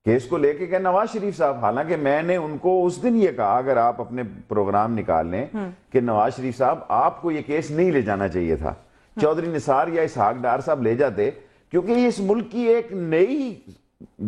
Case کو لے کے کہ نواز شریف صاحب، حالانکہ میں نے ان کو اس دن یہ کہا اگر آپ اپنے پروگرام نکال لیں کہ نواز شریف صاحب آپ کو یہ کیس نہیں لے جانا چاہیے تھا، چودھری نثار یا اسحاق ڈار صاحب لے جاتے، کیونکہ یہ اس ملک کی ایک نئی،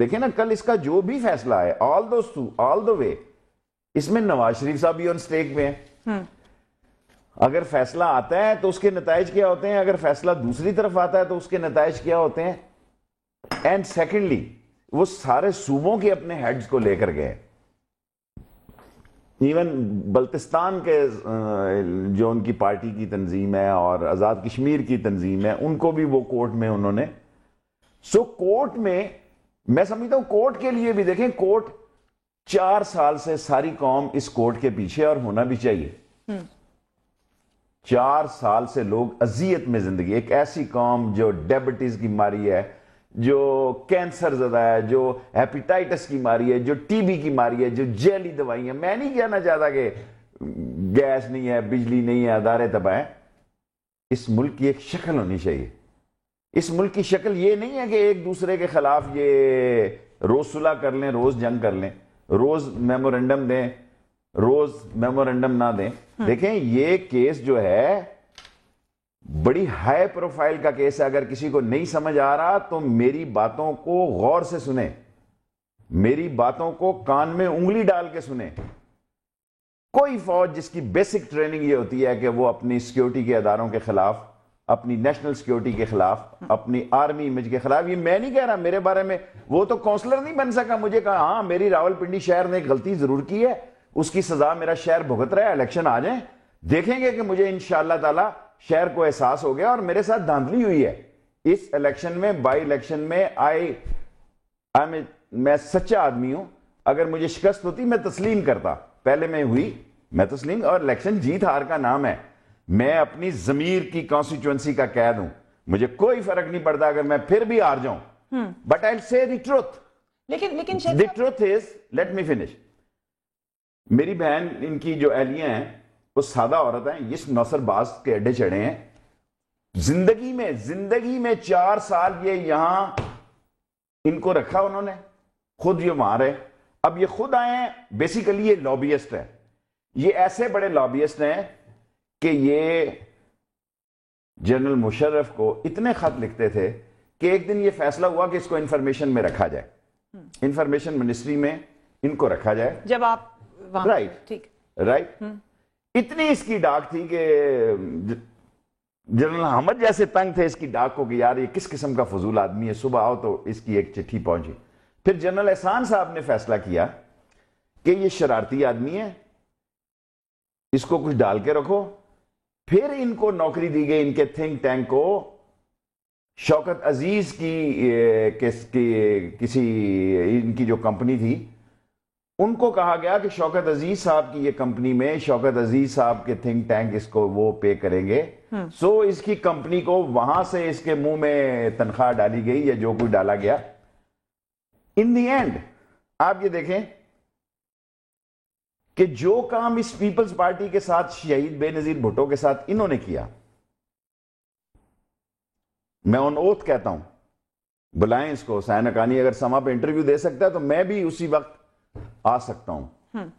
دیکھیں نا کل اس کا جو بھی فیصلہ ہے آل دا وے، اس میں نواز شریف صاحب بھی آن سٹیک میں ہیں. اگر فیصلہ آتا ہے تو اس کے نتائج کیا ہوتے ہیں، اگر فیصلہ دوسری طرف آتا ہے تو اس کے نتائج کیا ہوتے ہیں. اینڈ سیکنڈلی وہ سارے صوبوں کے اپنے ہیڈز کو لے کر گئے، ایون بلتستان کے جو ان کی پارٹی کی تنظیم ہے اور آزاد کشمیر کی تنظیم ہے ان کو بھی وہ کورٹ میں انہوں نے. سو کورٹ میں میں سمجھتا ہوں کورٹ کے لیے بھی دیکھیں، کورٹ 4 سال سے ساری قوم اس کورٹ کے پیچھے اور ہونا بھی چاہیے. 4 سال سے لوگ اذیت میں زندگی، ایک ایسی قوم جو ڈائبٹیز کی بیماری ہے، جو کینسر زدہ ہے، جو ہیپیٹائٹس کی بیماری ہے، جو ٹی بی کی بیماری ہے، جو جیلی دوائیں ہیں. میں نہیں کہنا چاہتا کہ گیس نہیں ہے، بجلی نہیں ہے، ادارے تباہ ہیں. اس ملک کی ایک شکل ہونی چاہیے. اس ملک کی شکل یہ نہیں ہے کہ ایک دوسرے کے خلاف یہ روز صلح کر لیں، روز جنگ کر لیں، روز میمورنڈم دیں، روز میمورنڈم نہ دیں. دیکھیں یہ کیس جو ہے بڑی ہائی پروفائل کا کیس ہے. اگر کسی کو نہیں سمجھ آ رہا تو میری باتوں کو غور سے سنیں، میری باتوں کو کان میں انگلی ڈال کے سنیں. کوئی فوج جس کی بیسک ٹریننگ یہ ہوتی ہے کہ وہ اپنی سیکیورٹی کے اداروں کے خلاف، اپنی نیشنل سیکیورٹی کے خلاف، اپنی آرمی امیج کے خلاف، یہ میں نہیں کہہ رہا میرے بارے میں، وہ تو کونسلر نہیں بن سکا. مجھے کہا ہاں میری راولپنڈی شہر نے ایک غلطی ضرور کی ہے، اس کی سزا میرا شہر بھگت رہا ہے، الیکشن آ جائیں دیکھیں گے کہ مجھے انشاءاللہ تعالی شہر کو احساس ہو گیا اور میرے ساتھ دھاندلی ہوئی ہے اس الیکشن میں، بائی الیکشن میں. میں سچا آدمی ہوں، اگر مجھے شکست ہوتی میں تسلیم کرتا، پہلے میں ہوئی میں تسلیم، اور الیکشن جیت ہار کا نام ہے. میں اپنی ضمیر کی کانسٹیچوئنسی کا قید ہوں، مجھے کوئی فرق نہیں پڑتا اگر میں پھر بھی ہار جاؤں. بٹ آئی ول سے دی ٹروتھ. لیکن the truth is, let me finish. میری بہن ان کی جو اہلیہ ہیں وہ سادہ عورت ہیں، اس نوسر باز کے اڈے چڑھے ہیں. زندگی میں 4 سال یہ یہاں ان کو رکھا انہوں نے، خود یہ وہاں رہے. اب یہ خود آئے ہیں، بیسیکلی یہ لابیسٹ ہیں. یہ ایسے بڑے لابیسٹ ہیں کہ یہ جنرل مشرف کو اتنے خط لکھتے تھے کہ ایک دن یہ فیصلہ ہوا کہ اس کو انفارمیشن میں رکھا جائے، انفارمیشن منسٹری میں ان کو رکھا جائے. جب آپ رائٹ اتنی اس کی ڈاک تھی کہ جنرل احمد جیسے تنگ تھے اس کی ڈاک کو کہ یار یہ کس قسم کا فضول آدمی ہے، صبح آؤ تو اس کی ایک چٹھی پہنچی. پھر جنرل احسان صاحب نے فیصلہ کیا کہ یہ شرارتی آدمی ہے، اس کو کچھ ڈال کے رکھو. پھر ان کو نوکری دی گئی، ان کے تھنک ٹینک کو شوکت عزیز کی کسی ان کی جو کمپنی تھی ان کو کہا گیا کہ شوکت عزیز صاحب کی یہ کمپنی میں شوکت عزیز صاحب کے تھنک ٹینک اس کو وہ پے کریں گے. سو اس کی کمپنی کو وہاں سے اس کے منہ میں تنخواہ ڈالی گئی یا جو کچھ ڈالا گیا. ان دی اینڈ آپ یہ دیکھیں کہ جو کام اس پیپلز پارٹی کے ساتھ شہید بے نظیر بھٹو کے ساتھ انہوں نے کیا، میں آن اوتھ کہتا ہوں، بلائیں اس کو، حسین حقانی اگر سما پہ انٹرویو دے سکتا ہے تو میں بھی اسی وقت آ سکتا ہوں.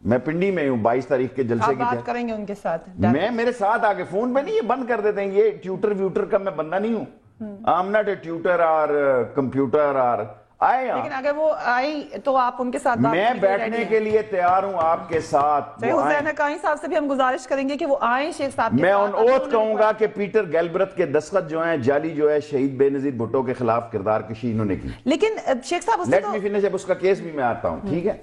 میں پنڈی میں ہوں 22 تاریخ کے جلسے کی بات کریں گے ان کے ساتھ. میں میرے ساتھ آ کے فون پہ نہیں، یہ بند کر دیتے ہیں. یہ ٹیوٹر کا میں بندہ نہیں ہوں. I am not a tutor اور کمپیوٹر اور لیکن اگر وہ آئی تو آپ ان کے ساتھ میں بیٹھنے کے لیے تیار ہوں آپ کے ساتھ. حسین حقانی صاحب سے بھی ہم گزارش کریں گے کہ وہ آئیں شیخ صاحب. میں آن اوتھ کہوں گا کہ پیٹر گیلبرت کے دستخط جو ہیں جعلی جو ہے شہید بے نظیر بھٹو کے خلاف کردار کشی انہوں نے کی. لیکن شیخ صاحب لیٹ می فنش، اب اس کا کیس بھی میں آتا ہوں. ٹھیک ہے،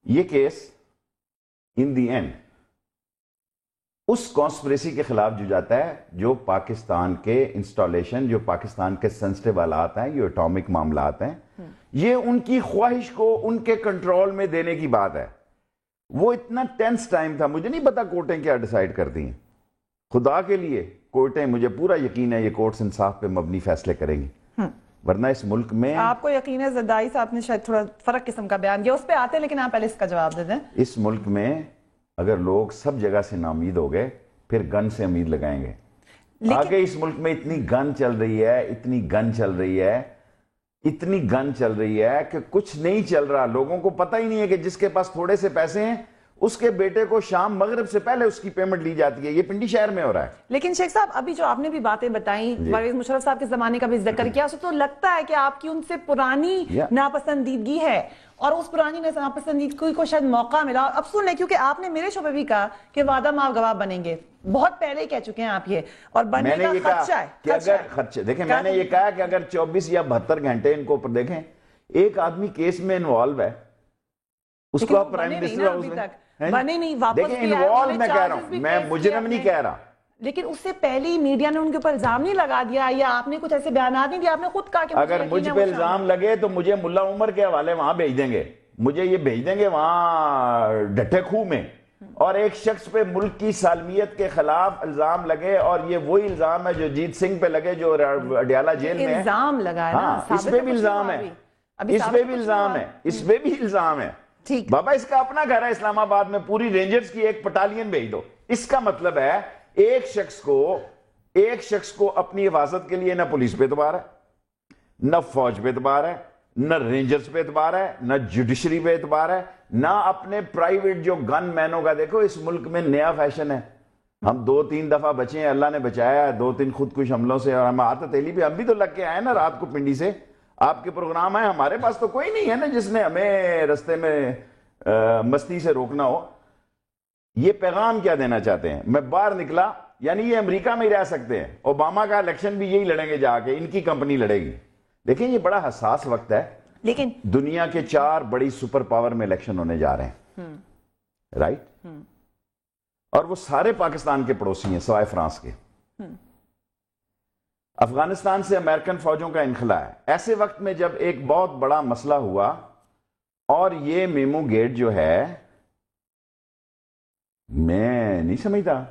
یہ کیس ان دی اینڈ اس کانسپریسی کے خلاف جو جاتا ہے جو پاکستان کے انسٹالیشن، جو پاکستان کے سینسٹیو آلات ہیں، یہ اٹامک معاملات ہیں، یہ ان کی خواہش کو ان کے کنٹرول میں دینے کی بات ہے. وہ اتنا ٹینس ٹائم تھا، مجھے نہیں پتا کورٹیں کیا ڈیسائیڈ کرتی ہیں. خدا کے لیے کورٹیں، مجھے پورا یقین ہے یہ کورٹس انصاف پہ مبنی فیصلے کریں گی، ورنہ اس ملک میں آپ کو یقین ہے زردائی صاحب نے شاید تھوڑا فرق قسم کا بیان کیا، اس پہ آتے ہیں لیکن آپ پہلے اس کا جواب دے دیں. اس ملک میں اگر لوگ سب جگہ سے نامید ہو گئے پھر گن سے امید لگائیں گے. آگے اس ملک میں اتنی گن چل رہی ہے، اتنی گن چل رہی ہے اتنی گن چل رہی ہے کہ کچھ نہیں چل رہا. لوگوں کو پتہ ہی نہیں ہے کہ جس کے پاس تھوڑے سے پیسے ہیں اس کے بیٹے کو شام مغرب سے پہلے اس کی پیمنٹ لی جاتی ہے. یہ پنڈی شہر میں ہو رہا ہے. لیکن شیخ صاحب ابھی جو آپ نے بھی باتیں بتائیں پرویز مشرف صاحب کے زمانے کا بھی ذکر کیا, تو لگتا ہے کہ آپ کی ان سے پرانی ناپسندیدگی ہے اور اس پرانی ناپسندیدگی کو شاید موقع ملا. اب سن لیں کیونکہ آپ نے میرے شعبے بھی کہا کہ وعدہ ماف گواہ بنیں گے, بہت پہلے ہی کہہ چکے ہیں آپ یہ, اور بننے کا خدشہ ہے کہ اگر خدشے دیکھیں میں نے یہ کہا کہ اگر 24 یا 72 گھنٹے ان کو اوپر دیکھیں, ایک آدمی کیس میں انوالو ہے, اس کو آپ پرائم منسٹر ہاؤس میں بنے نہیں, واپس دیکھیں انوالو میں کہہ رہا ہوں, میں مجرم نہیں کہہ رہا. لیکن اس سے پہلے ہی میڈیا نے ان کے اوپر الزام نہیں لگا دیا, یا آپ نے کچھ ایسے بیانات نہیں دیا, آپ نے خود کہا کہ اگر مجھ پہ الزام لگے تو مجھے ملا عمر کے حوالے وہاں بھیج دیں گے, مجھے یہ بھیج دیں گے وہاں ڈٹھے خو میں, اور ایک شخص پہ ملک کی سالمیت کے خلاف الزام لگے, اور یہ وہی الزام ہے جو جیت سنگھ پہ لگے جو اڈیالہ جیل میں ہے. الزام لگا ہے نا, اس پہ بھی الزام ہے, اس پہ بھی الزام ہے, اس پہ بھی الزام ہے. بابا اس کا اپنا گھر ہے اسلام آباد میں, پوری رینجرز کی ایک بٹالین بھیج دو. اس کا مطلب ہے ایک شخص کو اپنی حفاظت کے لیے نہ پولیس پہ اعتبار ہے, نہ فوج پہ اعتبار ہے, نہ رینجرز پہ اعتبار ہے, نہ جوڈیشری پہ اعتبار ہے, نہ اپنے پرائیویٹ جو گن مینوں کا. دیکھو اس ملک میں نیا فیشن ہے, ہم 2-3 دفعہ بچے ہیں, اللہ نے بچایا ہے 2-3 خودکش حملوں سے, اور ہم عاطف علی پہ ہم بھی تو لگ کے آئے نا رات کو پنڈی سے. آپ کے پروگرام آئے, ہمارے پاس تو کوئی نہیں ہے نا جس نے ہمیں رستے میں مستی سے روکنا ہو. یہ پیغام کیا دینا چاہتے ہیں؟ میں باہر نکلا, یعنی یہ امریکہ میں ہی رہ سکتے ہیں, اوباما کا الیکشن بھی یہی لڑیں گے جا کے, ان کی کمپنی لڑے گی. دیکھیں یہ بڑا حساس وقت ہے, لیکن دنیا کے 4 بڑی سپر پاور میں الیکشن ہونے جا رہے ہیں, رائٹ, اور وہ سارے پاکستان کے پڑوسی ہیں سوائے فرانس کے. افغانستان سے امریکن فوجوں کا انخلا ہے. ایسے وقت میں جب ایک بہت بڑا مسئلہ ہوا, اور یہ میمو گیٹ جو ہے, میں نہیں سمجھتا,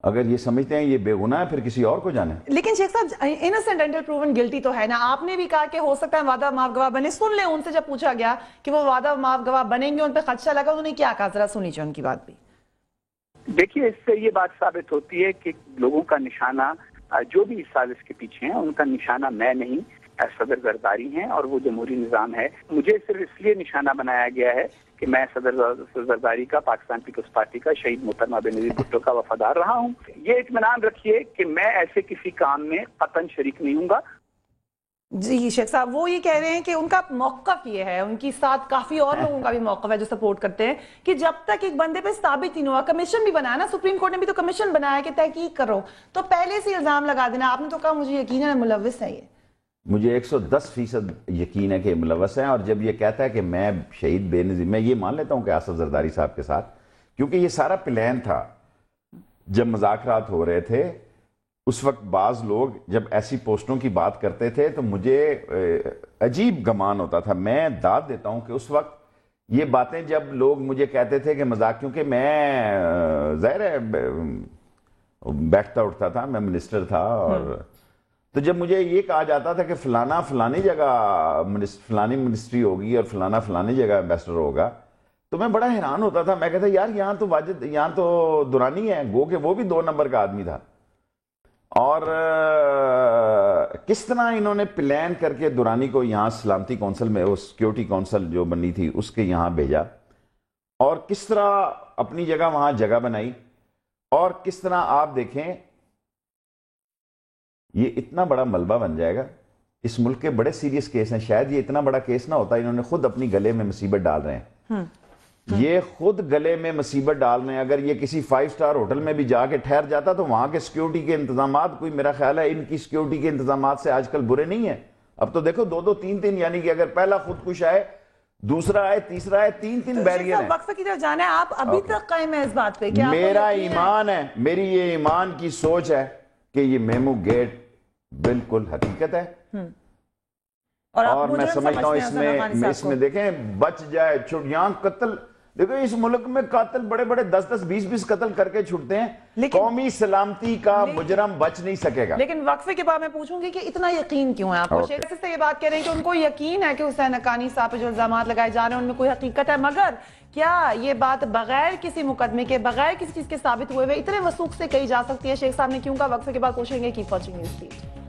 اگر یہ سمجھتے ہیں یہ بے گناہ ہے پھر کسی اور کو جانے. لیکن شیخ صاحب انوسنٹ انٹل پروون گلٹی تو ہے نا, آپ نے بھی کہا کہ ہو سکتا ہے وعدہ معاف گواہ بنے. سن لیں ان سے جب پوچھا گیا کہ وہ وعدہ معاف گواہ بنیں گے, ان پہ خدشہ لگا, انہوں نے کیا کہا, ذرا سن لیجیے ان کی بات بھی. دیکھیے اس سے یہ بات ثابت ہوتی ہے کہ لوگوں کا نشانہ جو بھی اس سازش کے پیچھے ہیں ان کا نشانہ میں نہیں, صدر زرداری ہیں اور وہ جمہوری نظام ہے. مجھے صرف اس لیے نشانہ بنایا گیا ہے کہ میں صدر زرداری کا, پاکستان پیپلز پارٹی کا, شہید محترمہ بینظیر بھٹو کا وفادار رہا ہوں. یہ اطمینان رکھیے کہ میں ایسے کسی کام میں قطعاً شریک نہیں ہوں گا. جی شیخ صاحب وہ یہ کہہ رہے ہیں کہ ان کا موقف یہ ہے, ان کی ساتھ کافی اور لوگوں کا بھی موقف ہے جو سپورٹ کرتے ہیں, کہ جب تک ایک بندے پہ ثابت ہی نہیں ہوا, کمیشن بھی بنایا نا, سپریم کورٹ نے بھی تو کمیشن بنایا کہ تحقیق کرو, تو پہلے سے الزام لگا دینا. آپ نے تو کہا مجھے یقین ہے ملوث ہے, یہ مجھے 110% یقین ہے کہ ملوث ہیں. اور جب یہ کہتا ہے کہ میں شہید بے نظیر, میں یہ مان لیتا ہوں کہ آصف زرداری صاحب کے ساتھ, کیونکہ یہ سارا پلان تھا. جب مذاکرات ہو رہے تھے اس وقت بعض لوگ جب ایسی پوسٹوں کی بات کرتے تھے تو مجھے عجیب گمان ہوتا تھا. میں داد دیتا ہوں کہ اس وقت یہ باتیں جب لوگ مجھے کہتے تھے کہ مذاق, کیونکہ میں ظاہر ہے بیٹھتا اٹھتا تھا, میں منسٹر تھا, اور تو جب مجھے یہ کہا جاتا تھا کہ فلانا فلانی جگہ فلانی منسٹری ہوگی اور فلانا فلانی جگہ ایمبیسڈر ہوگا, تو میں بڑا حیران ہوتا تھا. میں کہتا یار یہاں تو واجد, یہاں تو دورانی ہے, گو کہ وہ بھی 2 نمبر کا آدمی تھا. اور کس طرح انہوں نے پلان کر کے دورانی کو یہاں سلامتی کونسل میں, وہ سیکیورٹی کونسل جو بنی تھی اس کے یہاں بھیجا, اور کس طرح اپنی جگہ وہاں جگہ بنائی, اور کس طرح آپ دیکھیں یہ اتنا بڑا ملبہ بن جائے گا. اس ملک کے بڑے سیریس کیس ہیں, شاید یہ اتنا بڑا کیس نہ ہوتا, انہوں نے خود اپنی گلے میں مصیبت ڈال رہے ہیں. یہ خود گلے میں مصیبت ڈال رہے ہیں. اگر یہ کسی 5 سٹار ہوٹل میں بھی جا کے ٹھہر جاتا تو وہاں کے سیکیورٹی کے انتظامات, کوئی میرا خیال ہے ان کی سیکیورٹی کے انتظامات سے آج کل برے نہیں ہیں. اب تو دیکھو 2-2 3-3, یعنی کہ اگر پہلا خودکش آئے, دوسرا آئے, تیسرا آئے, 3-3 بیریئر ہیں. وقفے کی طرف جانا ہے, آپ ابھی تک قائم ہے اس بات پہ؟ میرا ایمان ہے, میری یہ ایمان کی سوچ ہے کہ یہ میمو گیٹ بالکل حقیقت ہے, اور میں سمجھتا ہوں اس میں دیکھیں بچ جائے چھٹ, یہاں قتل دیکھو اس ملک میں قاتل بڑے بڑے 10-10 20-20 قتل کر کے چھٹتے ہیں, قومی سلامتی کا مجرم بچ نہیں سکے گا. لیکن وقفے کے بعد میں پوچھوں گی کہ اتنا یقین کیوں ہے آپ کو؟ شیخ سے یہ بات کہہ رہے ہیں کہ ان کو یقین ہے کہ حسین حقانی صاحب پہ جو الزامات لگائے جا رہے ہیں ان میں کوئی حقیقت ہے, مگر کیا یہ بات بغیر کسی مقدمے کے, بغیر کسی چیز کے ثابت ہوئے اتنے وثوق سے کہی جا سکتی ہے؟ شیخ صاحب نے کیوں کہا وقفے کے بعد پوچھیں گے. Keep watching news feed.